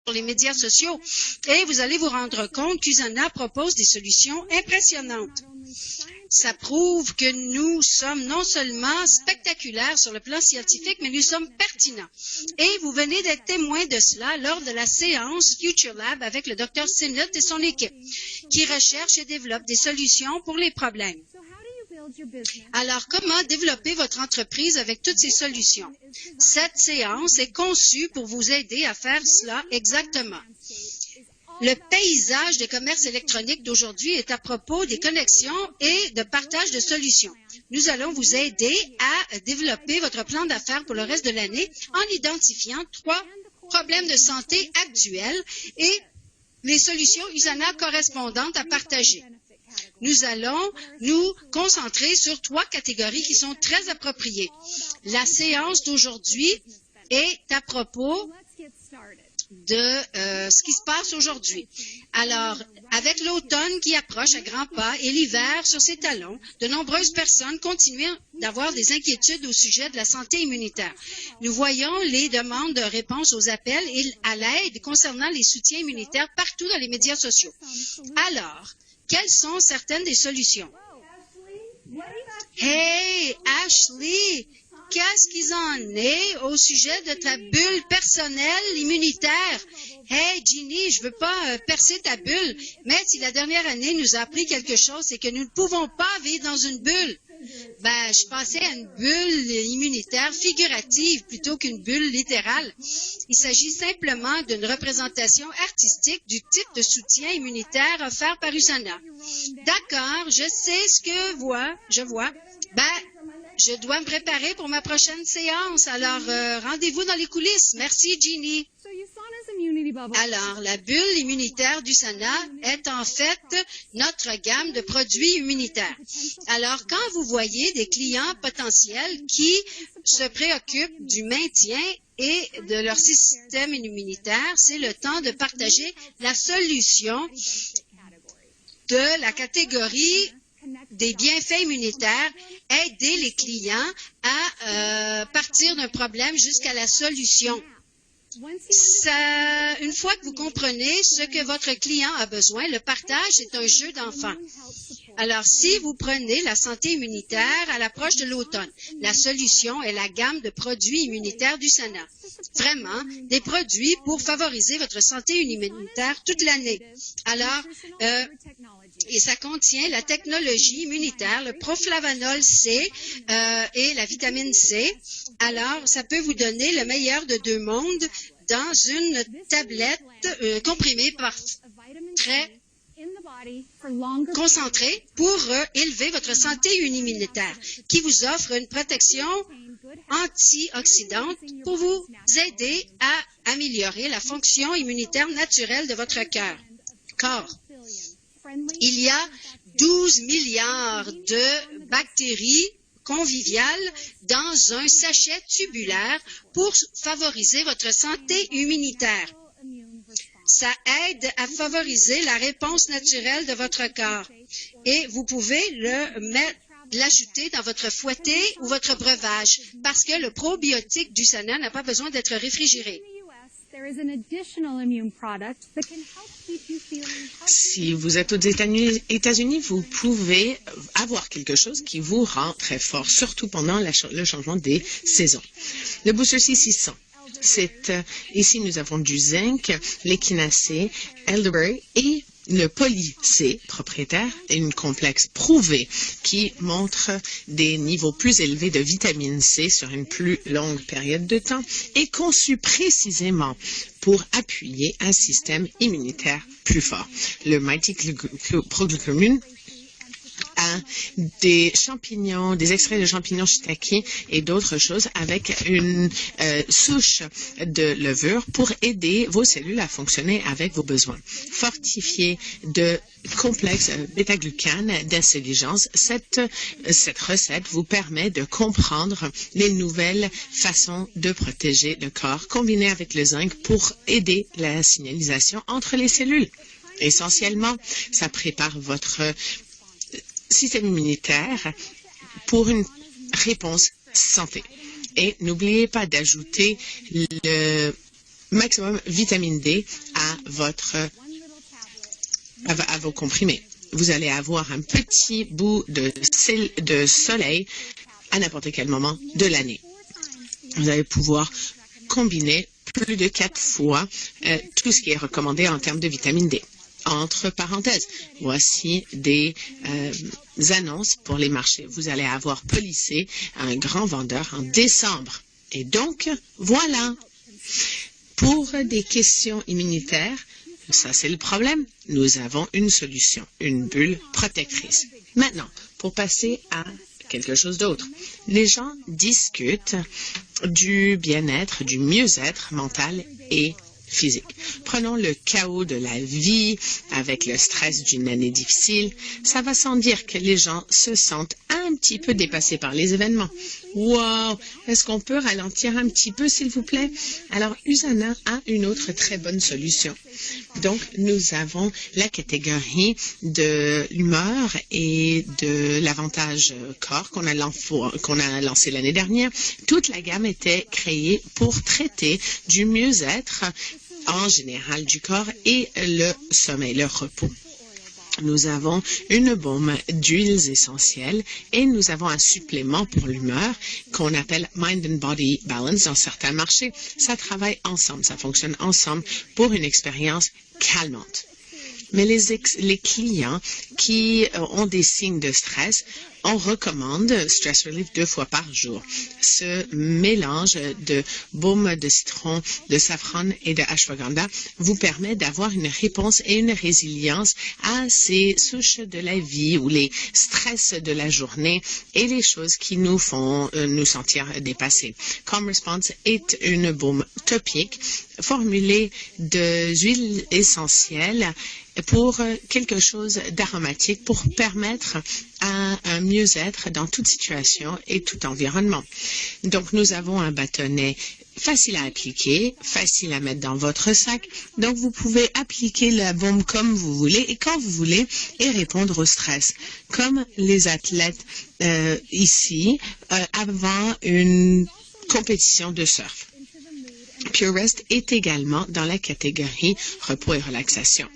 sur les médias sociaux et vous allez vous rendre compte qu'Usana propose des solutions impressionnantes. Ça prouve que nous sommes non seulement spectaculaires sur le plan scientifique, mais nous sommes pertinents. Et vous venez d'être témoin de cela lors de la séance Future Lab avec le Dr Simnett et son équipe, qui recherche et développe des solutions pour les problèmes. Alors, comment développer votre entreprise avec toutes ces solutions? Cette séance est conçue pour vous aider à faire cela exactement. Le paysage des commerces électroniques d'aujourd'hui est à propos des connexions et de partage de solutions. Nous allons vous aider à développer votre plan d'affaires pour le reste de l'année en identifiant 3 problèmes de santé actuels et les solutions Usana correspondantes à partager. Nous allons nous concentrer sur 3 catégories qui sont très appropriées. La séance d'aujourd'hui est à propos de ce qui se passe aujourd'hui. Alors, avec l'automne qui approche à grands pas et l'hiver sur ses talons, de nombreuses personnes continuent d'avoir des inquiétudes au sujet de la santé immunitaire. Nous voyons les demandes de réponse aux appels et à l'aide concernant les soutiens immunitaires partout dans les médias sociaux. Alors, quelles sont certaines des solutions? Hey, Ashley! Qu'est-ce qu'ils en est au sujet de ta bulle personnelle immunitaire? Hey, Ginny, je veux pas percer ta bulle, mais si la dernière année nous a appris quelque chose, c'est que nous ne pouvons pas vivre dans une bulle. Je pensais à une bulle immunitaire figurative plutôt qu'une bulle littérale. Il s'agit simplement d'une représentation artistique du type de soutien immunitaire offert par Usana. D'accord, je sais ce que je vois. Je dois me préparer pour ma prochaine séance. Alors, rendez-vous dans les coulisses. Merci, Ginny. Alors, la bulle immunitaire d'Usana est en fait notre gamme de produits immunitaires. Alors, quand vous voyez des clients potentiels qui se préoccupent du maintien et de leur système immunitaire, c'est le temps de partager la solution de la catégorie des bienfaits immunitaires, aider les clients à partir d'un problème jusqu'à la solution. Une fois que vous comprenez ce que votre client a besoin, le partage est un jeu d'enfant. Alors, si vous prenez la santé immunitaire à l'approche de l'automne, la solution est la gamme de produits immunitaires d'Usana. Vraiment, des produits pour favoriser votre santé immunitaire toute l'année. Alors, et ça contient la technologie immunitaire, le proflavanol C et la vitamine C. Alors, ça peut vous donner le meilleur de 2 mondes dans une tablette comprimée par très concentrée pour élever votre santé immunitaire, qui vous offre une protection antioxydante pour vous aider à améliorer la fonction immunitaire naturelle de votre corps. Il y a 12 milliards de bactéries conviviales dans un sachet tubulaire pour favoriser votre santé immunitaire. Ça aide à favoriser la réponse naturelle de votre corps et vous pouvez l'ajouter dans votre fouetté ou votre breuvage parce que le probiotique d'Usana n'a pas besoin d'être réfrigéré. Si vous êtes aux États-Unis, vous pouvez avoir quelque chose qui vous rend très fort, surtout pendant le changement des saisons. Le Booster C600. Ici, nous avons du zinc, l'échinacée, elderberry et le poly-C propriétaire est une complexe prouvé qui montre des niveaux plus élevés de vitamine C sur une plus longue période de temps et conçu précisément pour appuyer un système immunitaire plus fort. Le Mighty Proglucomune a des champignons, des extraits de champignons shiitake et d'autres choses avec une souche de levure pour aider vos cellules à fonctionner avec vos besoins. Fortifié de complexe bêta-glucane d'intelligence, cette recette vous permet de comprendre les nouvelles façons de protéger le corps combinée avec le zinc pour aider la signalisation entre les cellules. Essentiellement, ça prépare votre système immunitaire pour une réponse santé. Et n'oubliez pas d'ajouter maximum vitamine D à vos comprimés. Vous allez avoir un petit bout de soleil à n'importe quel moment de l'année. Vous allez pouvoir combiner plus de 4 fois tout ce qui est recommandé en termes de vitamine D. Entre parenthèses, voici des annonces pour les marchés. Vous allez avoir policé un grand vendeur en décembre. Et donc, voilà. Pour des questions immunitaires, ça c'est le problème, nous avons une solution, une bulle protectrice. Maintenant, pour passer à quelque chose d'autre, les gens discutent du bien-être, du mieux-être mental et physique. Prenons le chaos de la vie avec le stress d'une année difficile. Ça va sans dire que les gens se sentent un petit peu dépassés par les événements. Wow! Est-ce qu'on peut ralentir un petit peu, s'il vous plaît? Alors, USANA a une autre très bonne solution. Donc, nous avons la catégorie de l'humeur et de l'avantage corps qu'on a lancé l'année dernière. Toute la gamme était créée pour traiter du mieux-être en général du corps et le sommeil, le repos. Nous avons une baume d'huiles essentielles et nous avons un supplément pour l'humeur qu'on appelle Mind and Body Balance dans certains marchés. Ça travaille ensemble, ça fonctionne ensemble pour une expérience calmante. Mais les clients qui ont des signes de stress, on recommande Stress Relief 2 fois par jour. Ce mélange de baume de citron, de safran et de ashwagandha vous permet d'avoir une réponse et une résilience à ces souches de la vie ou les stress de la journée et les choses qui nous font nous sentir dépassés. Calm Response est une baume topique formulée d'huiles essentielles pour quelque chose d'aromatique pour permettre à un mieux-être dans toute situation et tout environnement. Donc, nous avons un bâtonnet facile à appliquer, facile à mettre dans votre sac. Donc, vous pouvez appliquer la baume comme vous voulez et quand vous voulez et répondre au stress. Comme les athlètes ici avant une compétition de surf. Pure Rest est également dans la catégorie repos et relaxation.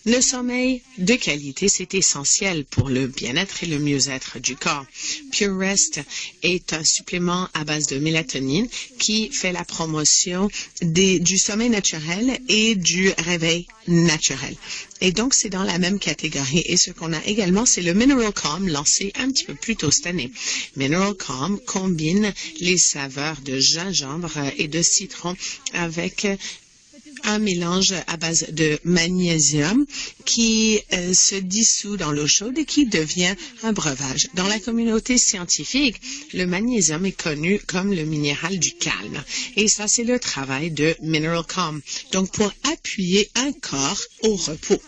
Le sommeil de qualité, c'est essentiel pour le bien-être et le mieux-être du corps. Pure Rest est un supplément à base de mélatonine qui fait la promotion du sommeil naturel et du réveil naturel. Et donc, c'est dans la même catégorie. Et ce qu'on a également, c'est le Mineral Calm, lancé un petit peu plus tôt cette année. Mineral Calm combine les saveurs de gingembre et de citron avec un mélange à base de magnésium qui se dissout dans l'eau chaude et qui devient un breuvage. Dans la communauté scientifique, le magnésium est connu comme le minéral du calme. Et ça, c'est le travail de Mineral Calm. Donc, pour appuyer un corps au repos.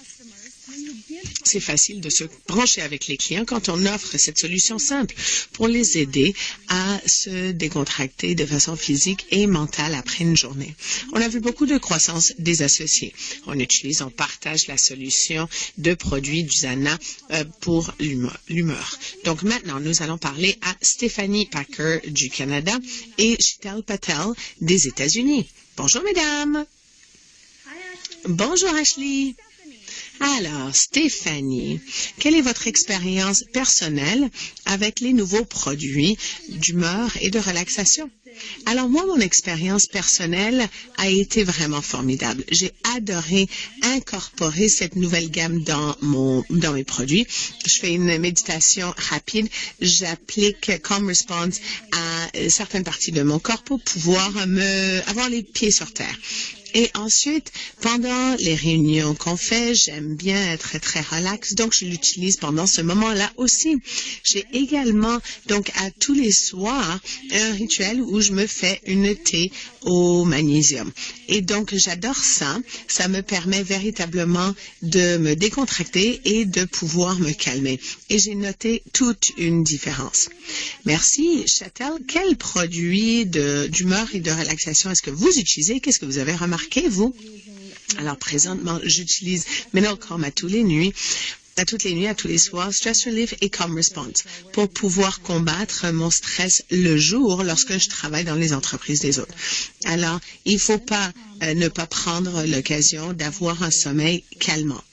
C'est facile de se brancher avec les clients quand on offre cette solution simple pour les aider à se décontracter de façon physique et mentale après une journée. On a vu beaucoup de croissance des associés. On partage la solution de produits d'USANA pour l'humeur. Donc maintenant, nous allons parler à Stéphanie Packer du Canada et Sheetal Patel des États-Unis. Bonjour mesdames. Bonjour Ashley. Alors, Stéphanie, quelle est votre expérience personnelle avec les nouveaux produits d'humeur et de relaxation? Alors, moi, mon expérience personnelle a été vraiment formidable. J'ai adoré incorporer cette nouvelle gamme dans mes produits. Je fais une méditation rapide. J'applique Calm Response à certaines parties de mon corps pour pouvoir avoir les pieds sur terre. Et ensuite, pendant les réunions qu'on fait, j'aime bien être très relax, donc je l'utilise pendant ce moment-là aussi. J'ai également, donc à tous les soirs, un rituel où je me fais une thé au magnésium. Et donc, j'adore ça. Ça me permet véritablement de me décontracter et de pouvoir me calmer. Et j'ai noté toute une différence. Merci, Sheetal. Quel produit d'humeur et de relaxation est-ce que vous utilisez? Qu'est-ce que vous avez remarqué, vous? Alors, présentement, j'utilise Mineral Calm à tous les nuits à toutes les nuits, à tous les soirs, Stress Relief et Calm Response pour pouvoir combattre mon stress le jour lorsque je travaille dans les entreprises des autres. Alors, il ne faut pas ne pas prendre l'occasion d'avoir un sommeil calmant.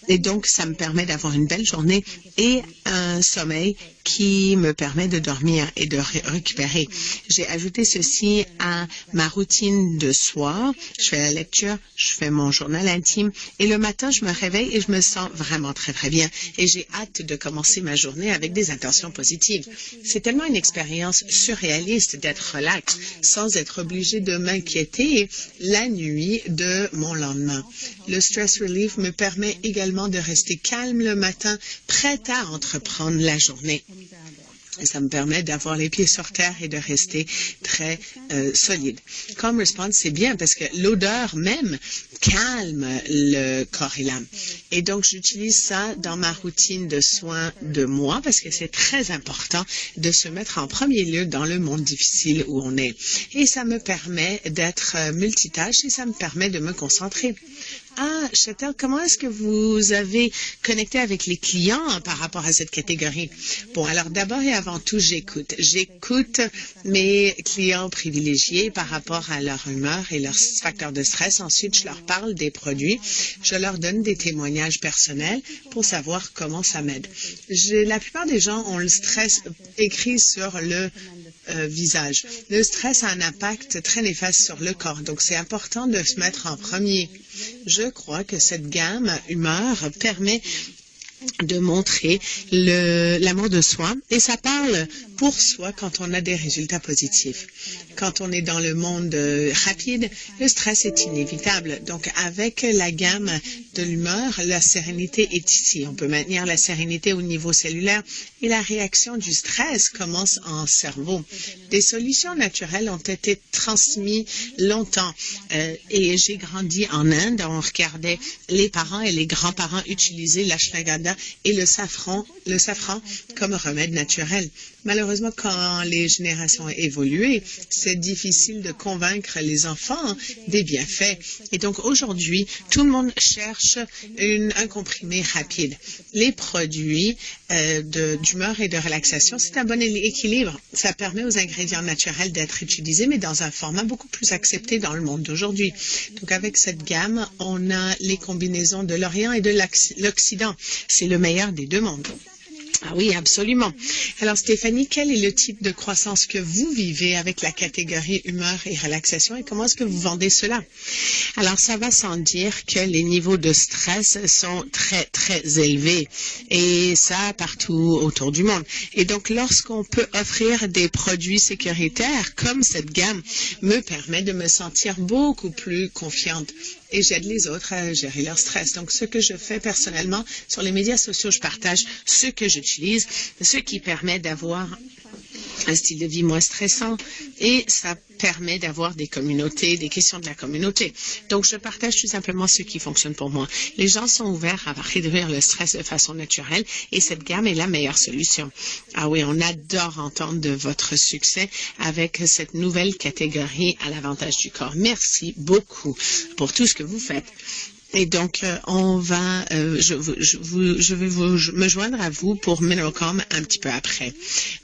Et donc, ça me permet d'avoir une belle journée et un sommeil qui me permet de dormir et de récupérer. J'ai ajouté ceci à ma routine de soir. Je fais la lecture, je fais mon journal intime et le matin, je me réveille et je me sens vraiment très, très bien. Et j'ai hâte de commencer ma journée avec des intentions positives. C'est tellement une expérience surréaliste d'être relax sans être obligé de m'inquiéter la nuit de mon lendemain. Le Stress Relief me permet également de rester calme le matin, prête à entreprendre la journée. Et ça me permet d'avoir les pieds sur terre et de rester très solide. Calm Response, c'est bien parce que l'odeur même calme le corps et l'âme. Et donc, j'utilise ça dans ma routine de soins de moi parce que c'est très important de se mettre en premier lieu dans le monde difficile où on est. Et ça me permet d'être multitâche et ça me permet de me concentrer. Ah, Chantal, comment est-ce que vous avez connecté avec les clients par rapport à cette catégorie? Bon, alors d'abord et avant tout, j'écoute. J'écoute mes clients privilégiés par rapport à leur humeur et leurs facteurs de stress. Ensuite, je leur parle des produits. Je leur donne des témoignages personnels pour savoir comment ça m'aide. La plupart des gens ont le stress écrit sur le visage. Le stress a un impact très néfaste sur le corps, donc c'est important de se mettre en premier. Je crois que cette gamme humeur permet de montrer l'amour de soi et ça parle pour soi quand on a des résultats positifs. Quand on est dans le monde rapide, le stress est inévitable. Donc, avec la gamme de l'humeur, la sérénité est ici. On peut maintenir la sérénité au niveau cellulaire et la réaction du stress commence en cerveau. Des solutions naturelles ont été transmises longtemps et j'ai grandi en Inde. On regardait les parents et les grands-parents utiliser l'ashwagandha et le safran comme remède naturel. Malheureusement, quand les générations ont évolué, c'est difficile de convaincre les enfants des bienfaits. Et donc, aujourd'hui, tout le monde cherche un comprimé rapide. Les produits d'humeur et de relaxation, c'est un bon équilibre. Ça permet aux ingrédients naturels d'être utilisés, mais dans un format beaucoup plus accepté dans le monde d'aujourd'hui. Donc, avec cette gamme, on a les combinaisons de l'Orient et de l'Occident. C'est le meilleur des deux mondes. Ah oui, absolument. Alors Stéphanie, quel est le type de croissance que vous vivez avec la catégorie humeur et relaxation et comment est-ce que vous vendez cela? Alors ça va sans dire que les niveaux de stress sont très, très élevés et ça partout autour du monde. Et donc lorsqu'on peut offrir des produits sécuritaires comme cette gamme me permet de me sentir beaucoup plus confiante. Et j'aide les autres à gérer leur stress. Donc, ce que je fais personnellement sur les médias sociaux, je partage ce que j'utilise, ce qui permet d'avoir un style de vie moins stressant et ça permet d'avoir des communautés, des questions de la communauté. Donc, je partage tout simplement ce qui fonctionne pour moi. Les gens sont ouverts à réduire le stress de façon naturelle et cette gamme est la meilleure solution. Ah oui, on adore entendre de votre succès avec cette nouvelle catégorie à l'avantage du corps. Merci beaucoup pour tout ce que vous faites. Et donc, je vais me joindre à vous pour Mineralcom un petit peu après.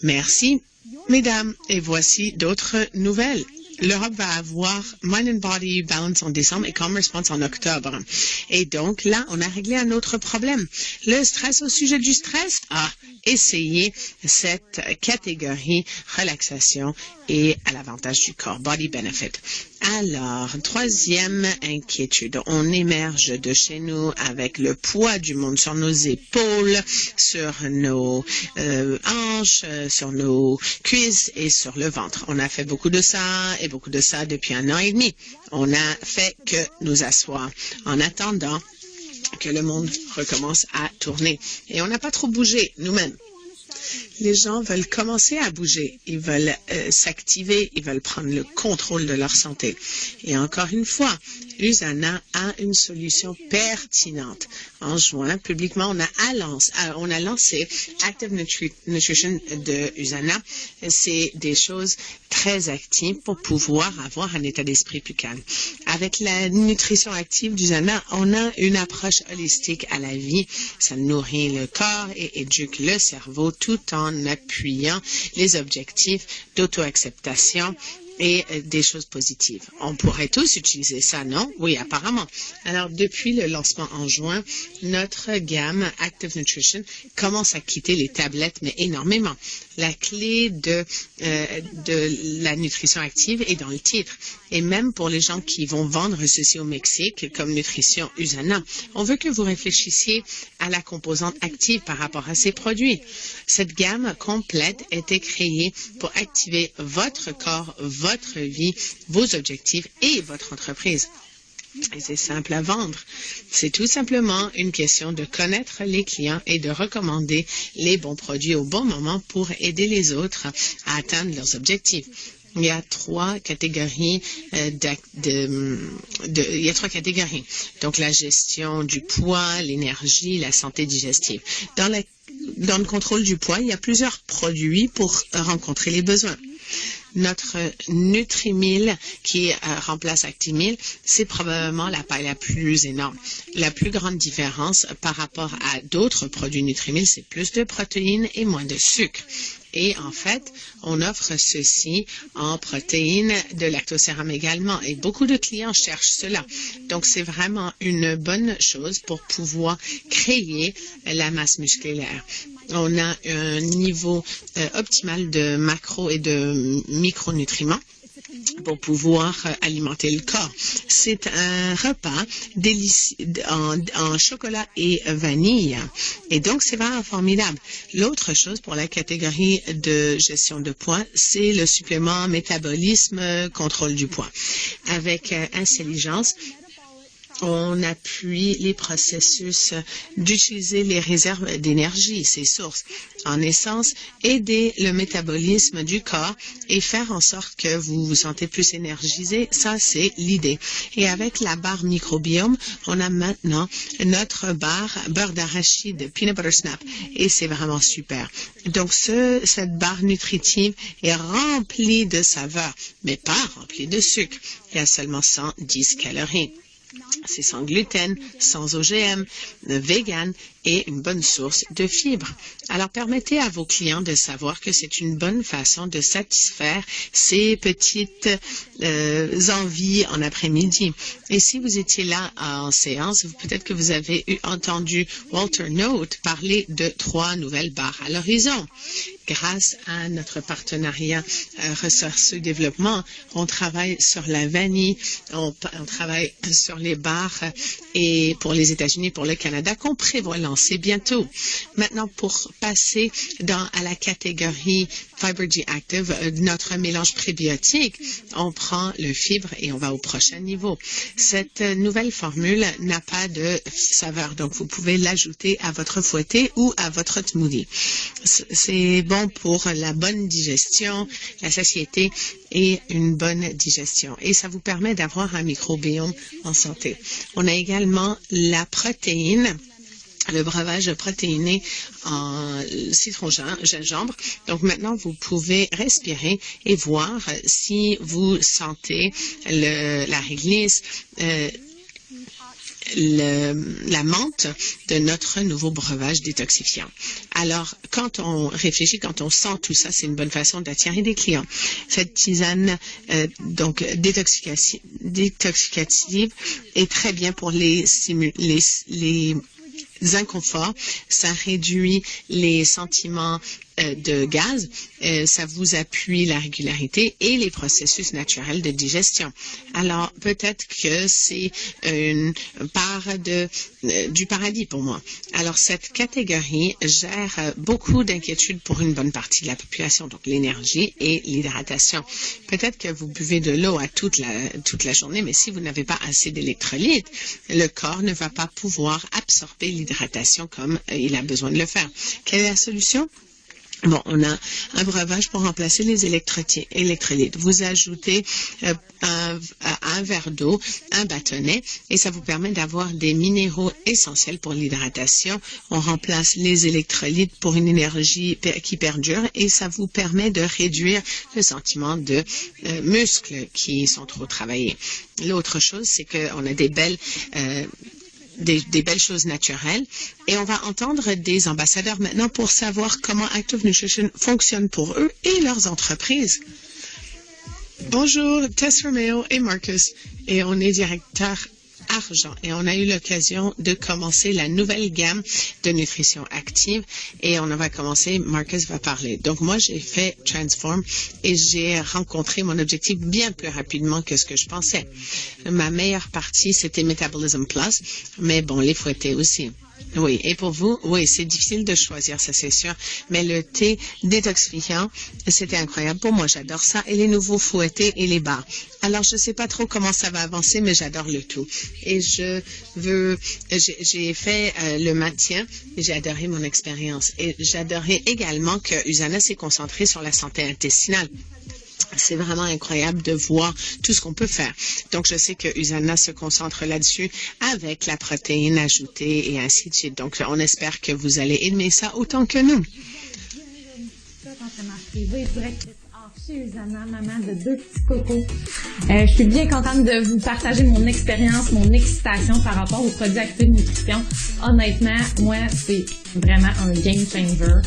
Merci, mesdames. Et voici d'autres nouvelles. L'Europe va avoir Mind and Body Balance en décembre et Calm Response en octobre. Et donc, là, on a réglé un autre problème. Le stress au sujet du stress. Essayez cette catégorie relaxation et à l'avantage du corps, Body Benefit. Alors, troisième inquiétude. On émerge de chez nous avec le poids du monde sur nos épaules, sur nos hanches, sur nos cuisses et sur le ventre. On a fait beaucoup de ça et beaucoup de ça depuis 1 an et demi. On n'a fait que nous asseoir en attendant que le monde recommence à tourner. Et on n'a pas trop bougé nous-mêmes. les gens veulent commencer à bouger, ils veulent s'activer, ils veulent prendre le contrôle de leur santé. Et encore une fois, USANA a une solution pertinente. En juin, publiquement, on a lancé Active Nutrition de USANA. C'est des choses très actives pour pouvoir avoir un état d'esprit plus calme. Avec la nutrition active d'USANA, on a une approche holistique à la vie. Ça nourrit le corps et éduque le cerveau tout en appuyant les objectifs d'auto-acceptation et des choses positives. On pourrait tous utiliser ça, non? Oui, apparemment. Alors, depuis le lancement en juin, notre gamme Active Nutrition commence à quitter les tablettes, mais énormément. La clé de la nutrition active est dans le titre. Et même pour les gens qui vont vendre ceci au Mexique, comme Nutrition USANA, on veut que vous réfléchissiez à la composante active par rapport à ces produits. Cette gamme complète a été créée pour activer votre corps, votre vie, vos objectifs et votre entreprise. Et c'est simple à vendre. C'est tout simplement une question de connaître les clients et de recommander les bons produits au bon moment pour aider les autres à atteindre leurs objectifs. Il y a trois catégories Donc, la gestion du poids, l'énergie, la santé digestive. Dans le contrôle du poids, il y a plusieurs produits pour rencontrer les besoins. Notre Nutrimil qui remplace Actimil, c'est probablement la paille la plus énorme. La plus grande différence par rapport à d'autres produits Nutrimil, c'est plus de protéines et moins de sucre. Et en fait, on offre ceci en protéines de lactosérum également. Et beaucoup de clients cherchent cela. Donc, c'est vraiment une bonne chose pour pouvoir créer la masse musculaire. On a un niveau optimal de macro et de micronutriments pour pouvoir alimenter le corps. C'est un repas délicieux en chocolat et vanille. Et donc, c'est vraiment formidable. L'autre chose pour la catégorie de gestion de poids, c'est le supplément métabolisme contrôle du poids. Avec intelligence, on appuie les processus d'utiliser les réserves d'énergie, ces sources. En essence, aider le métabolisme du corps et faire en sorte que vous vous sentez plus énergisé, ça c'est l'idée. Et avec la barre microbiome, on a maintenant notre barre beurre d'arachide, peanut butter snap, et c'est vraiment super. Donc cette barre nutritive est remplie de saveurs, mais pas remplie de sucre. Il y a seulement 110 calories. C'est sans gluten, sans OGM, vegan et une bonne source de fibres. Alors, permettez à vos clients de savoir que c'est une bonne façon de satisfaire ces petites envies en après-midi. Et si vous étiez là en séance, peut-être que vous avez entendu Walter Note parler de 3 nouvelles barres à l'horizon. Grâce à notre partenariat Recherche et Développement, on travaille sur la vanille, on travaille sur les barres et pour les États-Unis, pour le Canada, qu'on prévoit lancer bientôt. Maintenant, pour passer à la catégorie FiberG Active, notre mélange prébiotique, on prend le fibre et on va au prochain niveau. Cette nouvelle formule n'a pas de saveur, donc vous pouvez l'ajouter à votre fouetté ou à votre smoothie. C'est bon pour la bonne digestion, la satiété et une bonne digestion. Et ça vous permet d'avoir un microbiome en santé. On a également la protéine, le breuvage protéiné en citron gingembre. Donc maintenant, vous pouvez respirer et voir si vous sentez la réglisse, la menthe de notre nouveau breuvage détoxifiant. Alors, quand on réfléchit, quand on sent tout ça, c'est une bonne façon d'attirer des clients. Cette tisane donc détoxicative est très bien pour les inconforts. Ça réduit les sentiments de gaz, ça vous appuie la régularité et les processus naturels de digestion. Alors, peut-être que c'est une part du paradis pour moi. Alors, cette catégorie gère beaucoup d'inquiétudes pour une bonne partie de la population, donc l'énergie et l'hydratation. Peut-être que vous buvez de l'eau à toute la journée, mais si vous n'avez pas assez d'électrolytes, le corps ne va pas pouvoir absorber l'hydratation comme il a besoin de le faire. Quelle est la solution? Bon, on a un breuvage pour remplacer les électrolytes. Vous ajoutez à un verre d'eau un bâtonnet et ça vous permet d'avoir des minéraux essentiels pour l'hydratation. On remplace les électrolytes pour une énergie qui perdure et ça vous permet de réduire le sentiment de muscles qui sont trop travaillés. L'autre chose, c'est qu'on a des belles choses naturelles. Et on va entendre des ambassadeurs maintenant pour savoir comment Active Nutrition fonctionne pour eux et leurs entreprises. Bonjour, Tess Romeo et Marcus. Et on est directeur argent. Et on a eu l'occasion de commencer la nouvelle gamme de nutrition active. Et on va commencer, Marcus va parler. Donc moi, j'ai fait Transform et j'ai rencontré mon objectif bien plus rapidement que ce que je pensais. Ma meilleure partie, c'était Metabolism Plus, mais bon, les fouettés aussi. Oui, et pour vous, oui, c'est difficile de choisir, ça c'est sûr, mais le thé détoxifiant, c'était incroyable pour moi, j'adore ça, et les nouveaux fouettés et les bars. Alors, je ne sais pas trop comment ça va avancer, mais j'adore le tout. Et j'ai fait le maintien, et j'ai adoré mon expérience. Et j'adorais également que USANA s'est concentré sur la santé intestinale. C'est vraiment incroyable de voir tout ce qu'on peut faire. Donc, je sais que USANA se concentre là-dessus avec la protéine ajoutée et ainsi de suite. Donc, on espère que vous allez aimer ça autant que nous. Chez USANA, maman de 2 petits cocos. Je suis bien contente de vous partager mon expérience, mon excitation par rapport aux produits Active Nutrition. Honnêtement, moi, c'est vraiment un game changer.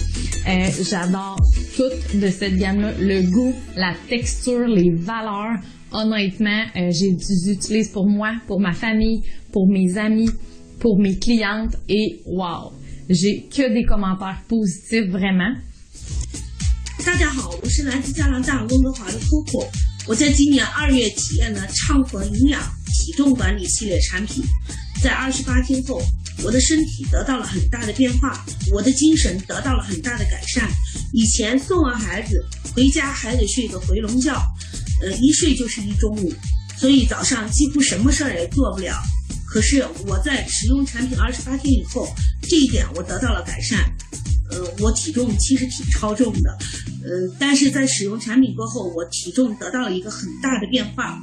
J'adore tout de cette gamme-là, le goût, la texture, les valeurs. Honnêtement, j'utilise pour moi, pour ma famille, pour mes amis, pour mes clientes et wow! J'ai que des commentaires positifs, vraiment. 大家好，我是来自加拿大温哥华的 Coco。我在今年2月体验了畅活营养体重管理系列产品，在28天后，我的身体得到了很大的变化，我的精神得到了很大的改善。以前送完孩子回家还得睡个回笼觉，一睡就是一中午，所以早上几乎什么事儿也做不了。可是我在使用产品28天以后，这一点我得到了改善。我体重其实挺超重的，但是在使用产品过后，我体重得到了一个很大的变化，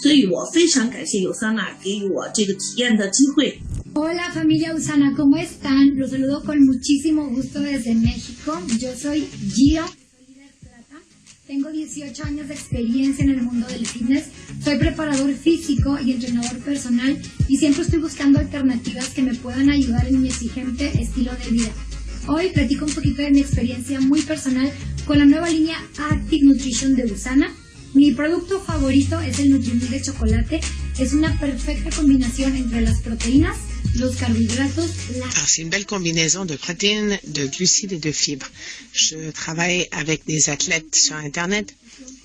所以我非常感谢USANA给予我这个体验的机会。Hola familia USANA, ¿cómo están? Los saludo con muchísimo gusto desde México. Yo soy Gio. Tengo 18 años de experiencia en el mundo del fitness. Soy preparador físico y entrenador personal y siempre estoy buscando alternativas que me puedan ayudar en mi exigente estilo de vida. Hoy platico un poquito de mi experiencia muy personal con la nueva línea Active Nutrition de USANA. Mi producto favorito es el Nutrimilk de chocolate. Es una perfecta combinación entre las proteínas, los carbohidratos, c'est une belle combinaison de protéines, de glucides et de fibres. Je travaille avec des athlètes sur Internet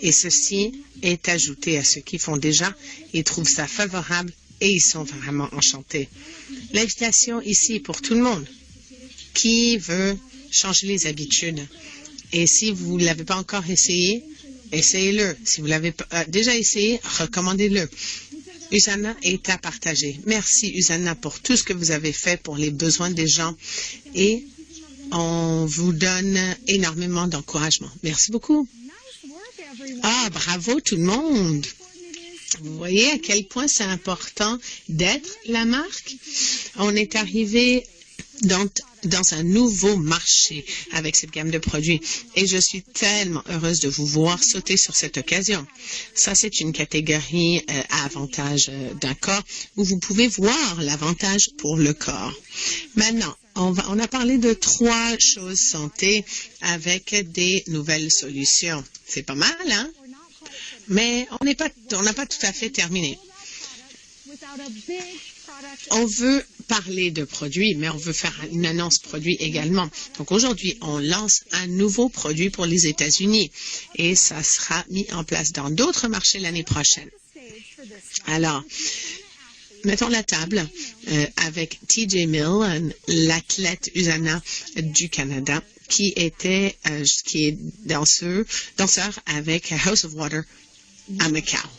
et ceci est ajouté à ceux qui font déjà. Ils trouvent ça favorable et ils sont vraiment enchantés. L'invitation ici pour tout le monde qui veut changer les habitudes. Et si vous ne l'avez pas encore essayé, essayez-le. Si vous l'avez déjà essayé, recommandez-le. USANA est à partager. Merci USANA pour tout ce que vous avez fait pour les besoins des gens et on vous donne énormément d'encouragement. Merci beaucoup. Ah, bravo tout le monde. Vous voyez à quel point c'est important d'être la marque. On est arrivé dans un nouveau marché avec cette gamme de produits et je suis tellement heureuse de vous voir sauter sur cette occasion. Ça, c'est une catégorie à avantage d'un corps où vous pouvez voir l'avantage pour le corps. Maintenant, on a parlé de 3 choses santé avec des nouvelles solutions. C'est pas mal, hein? Mais on n'a pas tout à fait terminé. On veut parler de produits, mais on veut faire une annonce produit également. Donc aujourd'hui, on lance un nouveau produit pour les États-Unis et ça sera mis en place dans d'autres marchés l'année prochaine. Alors, mettons la table avec TJ Mill, l'athlète USANA du Canada, qui est danseur avec House of Water à Macau.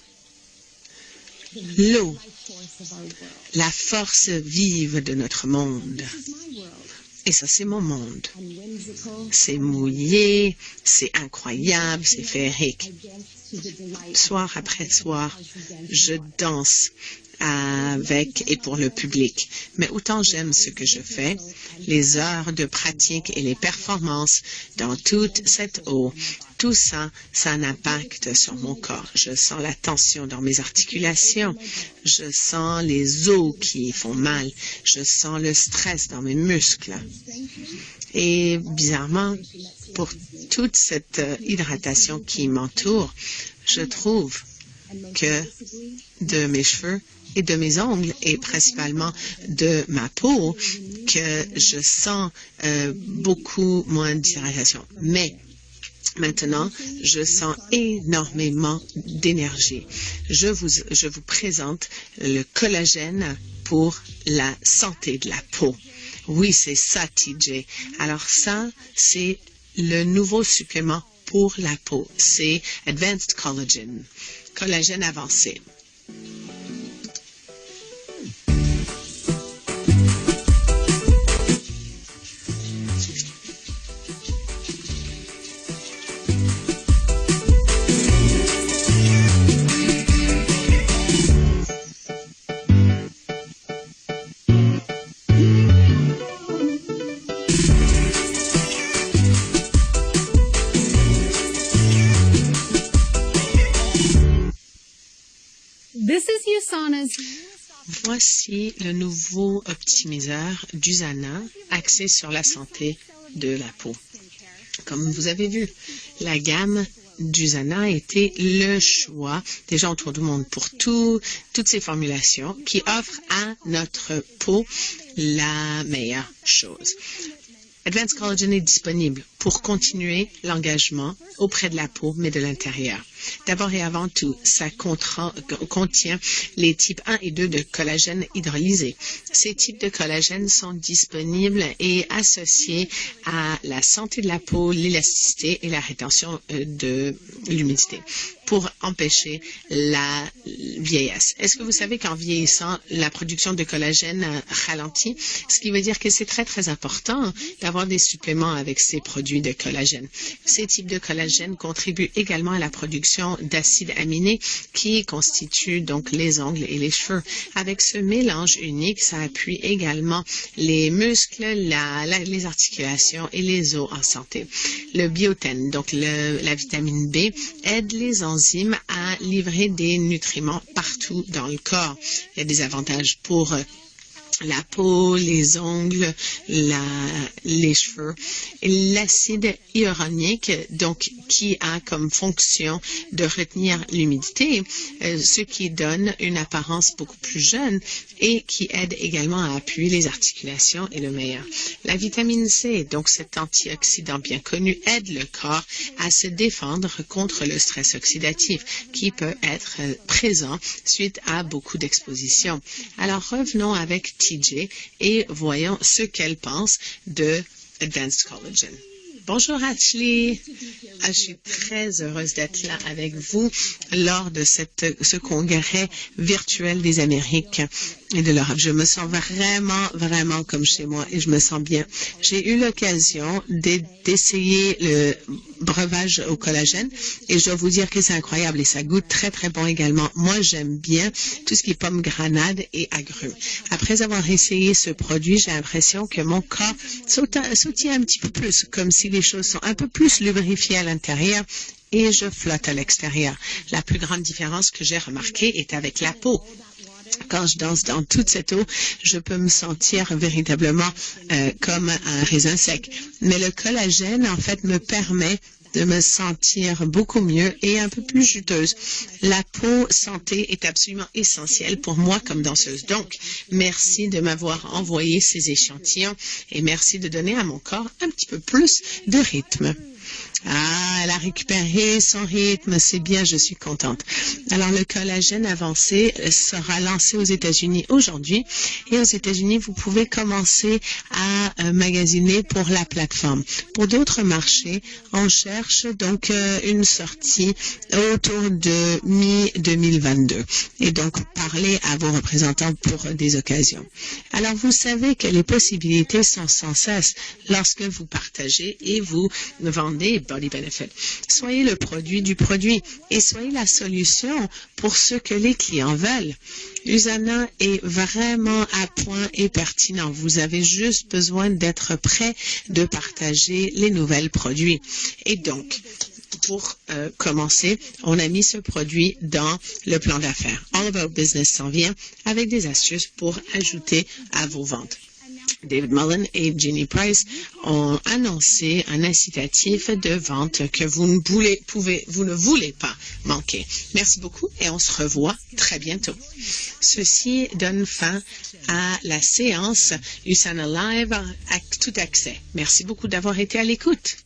L'eau, la force vive de notre monde. Et ça, c'est mon monde. C'est mouillé, c'est incroyable, c'est féerique. Soir après soir, je danse avec et pour le public. Mais autant j'aime ce que je fais, les heures de pratique et les performances dans toute cette eau, tout ça, ça a un impact sur mon corps. Je sens la tension dans mes articulations. Je sens les os qui font mal. Je sens le stress dans mes muscles. Et bizarrement, pour toute cette hydratation qui m'entoure, je trouve que de mes cheveux et de mes ongles et principalement de ma peau, que je sens beaucoup moins d'hydratation. Mais maintenant, je sens énormément d'énergie. Je vous présente le collagène pour la santé de la peau. Oui, c'est ça, TJ. Alors ça, c'est le nouveau supplément pour la peau. C'est Advanced Collagen, collagène avancé. Voici le nouveau optimiseur d'Usana axé sur la santé de la peau. Comme vous avez vu, la gamme d'Usana a été le choix des gens autour du monde pour toutes ces formulations qui offrent à notre peau la meilleure chose. Advanced Collagen est disponible pour continuer l'engagement auprès de la peau, mais de l'intérieur. D'abord et avant tout, ça contient les types 1 et 2 de collagène hydrolysé. Ces types de collagène sont disponibles et associés à la santé de la peau, l'élasticité et la rétention de l'humidité pour empêcher la vieillesse. Est-ce que vous savez qu'en vieillissant, la production de collagène ralentit? Ce qui veut dire que c'est très, très important d'avoir des suppléments avec ces produits de collagène. Ces types de collagène contribuent également à la production d'acides aminés qui constituent donc les ongles et les cheveux. Avec ce mélange unique, ça appuie également les muscles, les articulations et les os en santé. Le biotène, donc la vitamine B, aide les enzymes à livrer des nutriments partout dans le corps. Il y a des avantages pour la peau, les ongles, les cheveux. L'acide hyaluronique, donc, qui a comme fonction de retenir l'humidité, ce qui donne une apparence beaucoup plus jeune et qui aide également à appuyer les articulations et le meilleur. La vitamine C, donc cet antioxydant bien connu, aide le corps à se défendre contre le stress oxydatif qui peut être présent suite à beaucoup d'expositions. Alors revenons avec TJ et voyons ce qu'elle pense de Advanced Collagen. Bonjour Ashley, je suis très heureuse d'être là avec vous lors de ce congrès virtuel des Amériques et de l'Europe. Je me sens vraiment comme chez moi et je me sens bien. J'ai eu l'occasion d'essayer le breuvage au collagène et je dois vous dire que c'est incroyable et ça goûte très bon également. Moi, j'aime bien tout ce qui est pomme grenade et agrumes. Après avoir essayé ce produit, j'ai l'impression que mon corps sautille un petit peu plus, comme si les choses sont un peu plus lubrifiées à l'intérieur et je flotte à l'extérieur. La plus grande différence que j'ai remarquée est avec la peau. Quand je danse dans toute cette eau, je peux me sentir véritablement comme un raisin sec. Mais le collagène, en fait, me permet de me sentir beaucoup mieux et un peu plus juteuse. La peau santé est absolument essentielle pour moi comme danseuse. Donc, merci de m'avoir envoyé ces échantillons et merci de donner à mon corps un petit peu plus de rythme. Ah, elle a récupéré son rythme, c'est bien, je suis contente. Alors, le collagène avancé sera lancé aux États-Unis aujourd'hui et aux États-Unis, vous pouvez commencer à magasiner pour la plateforme. Pour d'autres marchés, on cherche donc une sortie autour de mi-2022 et donc parlez à vos représentants pour des occasions. Alors, vous savez que les possibilités sont sans cesse lorsque vous partagez et vous vendez Body Benefit. Soyez le produit du produit et soyez la solution pour ce que les clients veulent. USANA est vraiment à point et pertinent. Vous avez juste besoin d'être prêt de partager les nouvelles produits. Et donc, pour commencer, on a mis ce produit dans le plan d'affaires. All About Business s'en vient avec des astuces pour ajouter à vos ventes. David Mullen et Ginny Price ont annoncé un incitatif de vente que vous ne voulez pas manquer. Merci beaucoup et on se revoit très bientôt. Ceci donne fin à la séance USANA Live à tout accès. Merci beaucoup d'avoir été à l'écoute.